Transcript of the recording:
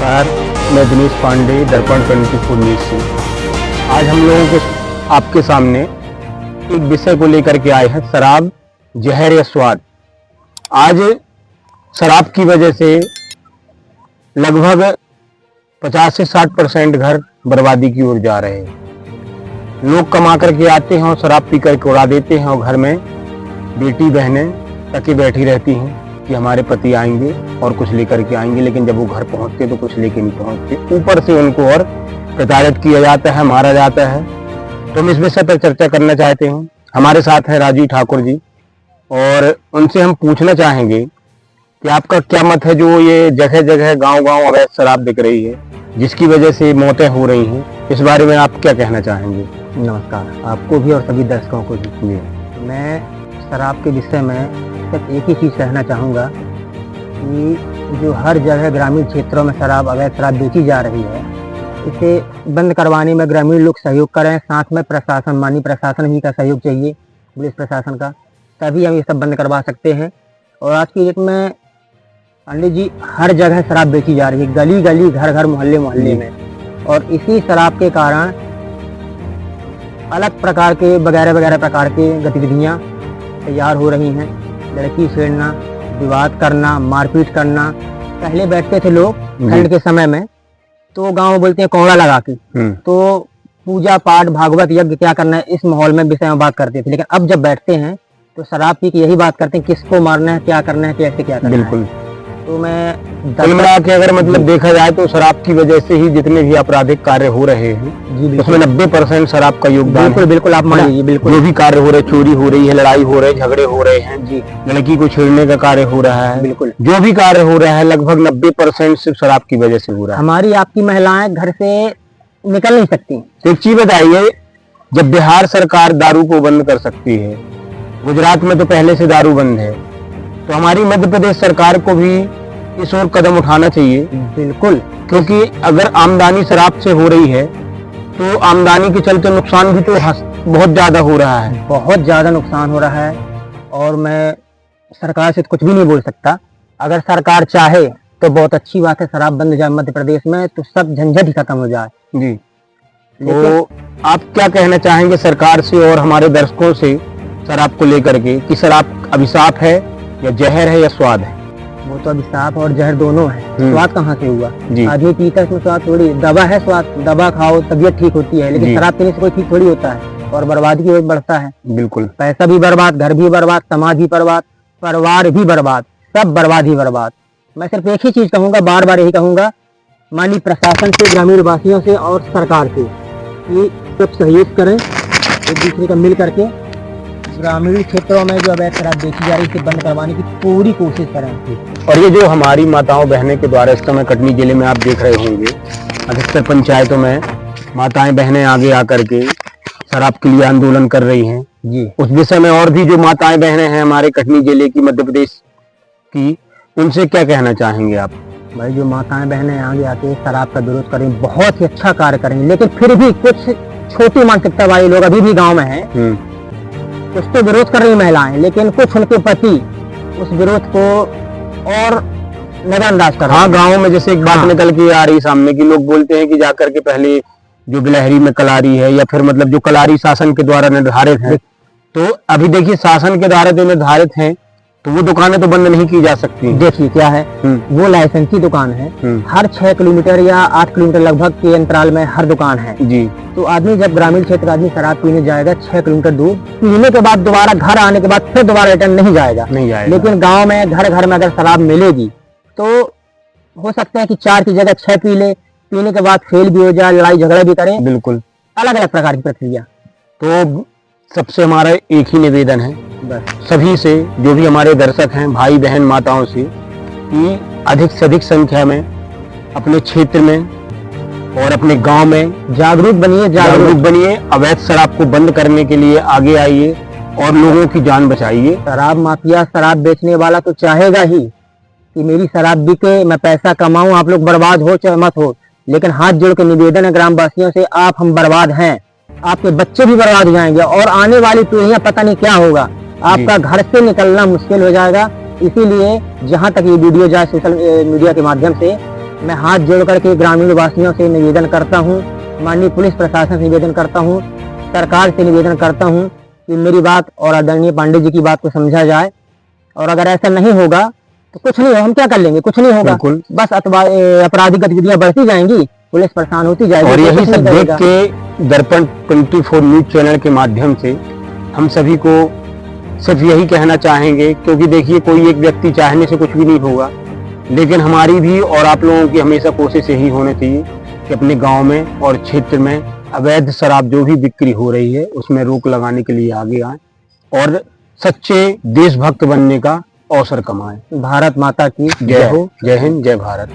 नमस्कार, मैं दिनेश पांडे, दर्पण 24 न्यूज़ से। आज हम लोगों के आपके सामने एक विषय को लेकर के आए हैं, शराब जहर या स्वाद। आज शराब की वजह से लगभग 50 से 60% घर बर्बादी की ओर जा रहे हैं। लोग कमा करके आते हैं और शराब पी करके उड़ा देते हैं, और घर में बेटी बहनें टकी बैठी रहती हैं कि हमारे पति आएंगे और कुछ लेकर के आएंगे, लेकिन जब वो घर पहुंचते तो कुछ लेके नहीं पहुंचते। ऊपर से उनको और प्रताड़ित किया जाता है, मारा जाता है। तो हम इस विषय पर चर्चा करना चाहते हैं। हमारे साथ है राजीव ठाकुर जी, और उनसे हम पूछना चाहेंगे कि आपका क्या मत है, जो ये जगह जगह गांव-गांव अवैध शराब बिक रही है, जिसकी वजह से मौतें हो रही हैं, इस बारे में आप क्या कहना चाहेंगे? नमस्कार, आपको भी और सभी दर्शकों को भी। मैं शराब के विषय में सिर्फ एक ही चीज़ कहना चाहूँगा कि जो हर जगह ग्रामीण क्षेत्रों में अवैध शराब बेची जा रही है, इसे बंद करवाने में ग्रामीण लोग सहयोग करें। साथ में प्रशासन, माननीय प्रशासन भी का सहयोग चाहिए, पुलिस प्रशासन का, तभी हम ये सब बंद करवा सकते हैं। और आज की डेट में पंडित जी हर जगह शराब बेची जा रही है, गली गली, घर घर, मोहल्ले मोहल्ले में। और इसी शराब के कारण अलग प्रकार के वगैरह प्रकार के गतिविधियाँ तैयार हो रही हैं। लड़की छेड़ना, विवाद करना, मारपीट करना। पहले बैठते थे लोग ठंड के समय में, तो गांव में बोलते हैं कोहड़ा लगा के, तो पूजा पाठ, भागवत यज्ञ क्या करना है, इस माहौल में विषय में बात करते थे। लेकिन अब जब बैठते हैं तो शराब पी के यही बात करते हैं, किसको मारना है, क्या करना है, कैसे क्या करना है। बिल्कुल। तो मैं मिला के अगर मतलब देखा जाए तो शराब की वजह से ही जितने भी आपराधिक कार्य हो रहे हैं, उसमें 90% शराब का योगदान। बिल्कुल बिल्कुल, आप मान लीजिए। बिल्कुल, जो भी कार्य हो रहे, चोरी हो रही है, लड़ाई हो रही है, झगड़े हो रहे हैं जी, लड़की को छेड़ने का कार्य हो रहा है, बिल्कुल जो भी कार्य हो रहा है लगभग 90% सिर्फ शराब की वजह से हो रहा है। हमारी आपकी महिलाएं घर से निकल नहीं सकती। एक चीज बताइए, जब बिहार सरकार दारू को बंद कर सकती है, गुजरात में तो पहले से दारू बंद है, तो हमारी मध्य प्रदेश सरकार को भी इस ओर कदम उठाना चाहिए। बिल्कुल, क्योंकि अगर आमदनी शराब से हो रही है तो आमदनी के चलते नुकसान भी तो बहुत ज्यादा हो रहा है, बहुत ज्यादा नुकसान हो रहा है। और मैं सरकार से कुछ भी नहीं बोल सकता। अगर सरकार चाहे तो बहुत अच्छी बात है, शराब बंद हो जाए मध्य प्रदेश में, तो सब झंझट ही खत्म हो जाए जी। तो आप क्या कहना चाहेंगे सरकार से और हमारे दर्शकों से शराब को लेकर के, कि शराब अभिशाप है या जहर है या स्वाद है? वो तो अभिशाप और जहर दोनों है। स्वाद कहाँ से हुआ? आदमी पीता है, इसमें स्वाद थोड़ी। दवा है स्वाद, दवा खाओ तबीयत ठीक होती है, लेकिन शराब पीने से कोई ठीक थोड़ी होता है, और बर्बादी की ओर बढ़ता है। बिल्कुल, पैसा भी बर्बाद, घर भी बर्बाद, समाज भी बर्बाद, परिवार भी बर्बाद, सब बर्बाद ही बर्बाद। मैं सिर्फ एक ही चीज कहूंगा, बार बार यही कहूंगा, माननीय प्रशासन से, ग्रामीण वासियों से और सरकार से, कि सब सहयोग करें एक दूसरे का मिल करके। ग्रामीण क्षेत्रों में जो अवैध शराब बेची जा रही है, इसे बंद करवाने की पूरी कोशिश करें। और ये जो हमारी माताओं बहनें के द्वारा इस समय कटनी जिले में आप देख रहे होंगे, अधिकतर पंचायतों में माताएं बहनें आगे आकर के शराब के लिए आंदोलन कर रही हैं जी। उस विषय में और भी जो माताएं बहनें हैं हमारे कटनी जिले की, मध्य प्रदेश की, उनसे क्या कहना चाहेंगे आप? भाई, जो माताएं बहनें आगे आके शराब का विरोध करें, बहुत ही अच्छा कार्य करें, लेकिन फिर भी कुछ छोटी मानसिकता वाले लोग अभी भी गाँव में है। कुछ तो विरोध कर रही महिलाएं, लेकिन कुछ उनके पति उस विरोध को और नजरअंदाज कर रहे हैं। हाँ, गाँव में जैसे एक बात निकल के आ रही सामने की, लोग बोलते हैं कि जाकर के पहले जो गिलहरी में कलारी है, या फिर मतलब जो कलारी शासन के द्वारा निर्धारित है, तो अभी देखिए शासन के द्वारा जो निर्धारित है, तो वो दुकानें तो बंद नहीं की जा सकती। देखिए क्या है, वो लाइसेंसी दुकान है। हर 6 किलोमीटर या 8 किलोमीटर लगभग के अंतराल में हर दुकान है जी। तो आदमी जब ग्रामीण क्षेत्र का आदमी शराब पीने जाएगा 6 किलोमीटर दूर, पीने के बाद दोबारा घर आने के बाद फिर दोबारा रिटर्न नहीं जाएगा। लेकिन गाँव में घर घर में अगर शराब मिलेगी तो हो सकता है कि 4 की जगह 6 पी ले, पीने के बाद फेल भी हो जाए, लड़ाई झगड़ा भी करें। बिल्कुल, अलग अलग प्रकार की प्रक्रिया। तो सबसे हमारा एक ही निवेदन है सभी से, जो भी हमारे दर्शक हैं, भाई बहन माताओं से, कि अधिक से अधिक संख्या में अपने क्षेत्र में और अपने गांव में जागरूक बनिए। अवैध शराब को बंद करने के लिए आगे आइए और लोगों की जान बचाइए। शराब माफिया, शराब बेचने वाला तो चाहेगा ही कि मेरी शराब बिके, मैं पैसा कमाऊं, आप लोग बर्बाद हो चाहे मत हो। लेकिन हाथ जोड़ के निवेदन है ग्रामवासियों से, आप हम बर्बाद हैं, आपके बच्चे भी बर्बाद हो जाएंगे, और आने वाली पीढ़ियां पता नहीं क्या होगा। आपका घर से निकलना मुश्किल हो जाएगा। इसीलिए जहां तक ये वीडियो जाए सोशल मीडिया के माध्यम से, मैं हाथ जोड़ करके ग्रामीण वासियों से निवेदन करता हूँ, माननीय पुलिस प्रशासन से निवेदन करता हूँ, सरकार से निवेदन करता हूँ कि मेरी बात और आदरणीय पांडे जी की बात को समझा जाए। और अगर ऐसा नहीं होगा तो कुछ नहीं, हम क्या कर लेंगे, कुछ नहीं होगा, बिल्कुल। बस आपराधिक गतिविधियां बढ़ती जाएंगी, पुलिस परेशान होती जाएगी। और यही कुछ नहीं सब देख करेगा। के दर्पण 24 न्यूज चैनल के माध्यम से हम सभी को सिर्फ यही कहना चाहेंगे, क्योंकि देखिए कोई एक व्यक्ति चाहने से कुछ भी नहीं होगा, लेकिन हमारी भी और आप लोगों की हमेशा कोशिश यही होनी चाहिए कि अपने गांव में और क्षेत्र में अवैध शराब जो भी बिक्री हो रही है उसमें रोक लगाने के लिए आगे आए और सच्चे देशभक्त बनने का अवसर कमाएं। भारत माता की जय हो। जय हिंद, जय भारत।